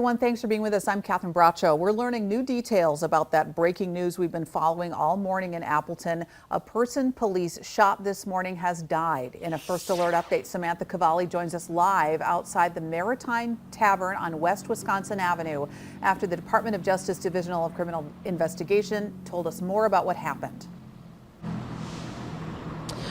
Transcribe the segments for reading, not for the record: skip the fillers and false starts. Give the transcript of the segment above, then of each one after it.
Everyone, thanks for being with us. I'm Catherine Braccio. We're learning new details about that breaking news we've been following all morning in Appleton. A person police shot this morning has died. In a First Alert update, Samantha Cavalli joins us live outside the Maritime Tavern on West Wisconsin Avenue after the Department of Justice Divisional of Criminal Investigation told us more about what happened.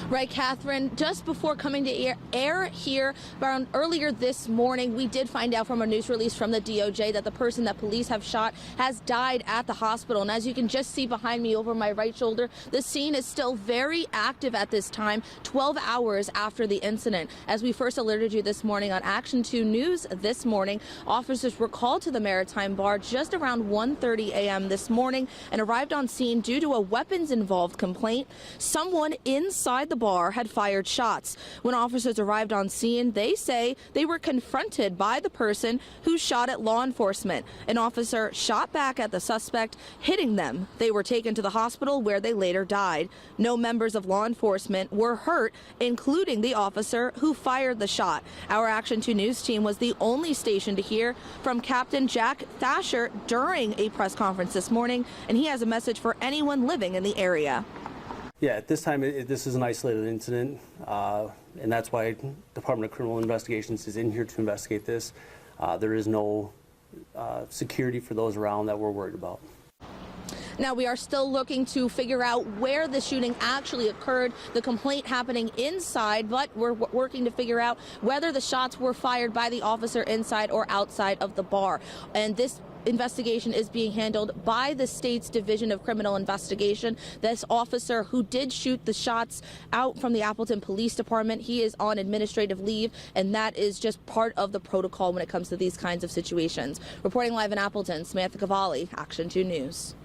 Right, Catherine, just before coming to air here around earlier this morning, we did find out from a news release from the DOJ that the person that police have shot has died at the hospital. And as you can just see behind me over my right shoulder, the scene is still very active at this time, 12 hours after the incident. As we first alerted you this morning on Action 2 News this morning, officers were called to the Maritime Bar just around 1:30 a.m. this morning and arrived on scene due to a weapons-involved complaint. Someone inside the bar had fired shots. When officers arrived on scene, they say they were confronted by the person who shot at law enforcement. An officer shot back at the suspect, hitting them. They were taken to the hospital where they later died. No members of law enforcement were hurt, including the officer who fired the shot. Our Action 2 News team was the only station to hear from Captain Jack Thacher during a press conference this morning, and he has a message for anyone living in the area. Yeah, at this time, this is an isolated incident, and that's why Department of Criminal Investigations is in here to investigate this. There is no security for those around that we're worried about. Now, we are still looking to figure out where the shooting actually occurred, the complaint happening inside, but we're working to figure out whether the shots were fired by the officer inside or outside of the bar. And this investigation is being handled by the state's Division of Criminal Investigation. This officer who did shoot the shots out from the Appleton Police Department, he is on administrative leave, and that is just part of the protocol when it comes to these kinds of situations. Reporting live in Appleton, Samantha Cavalli, Action 2 News.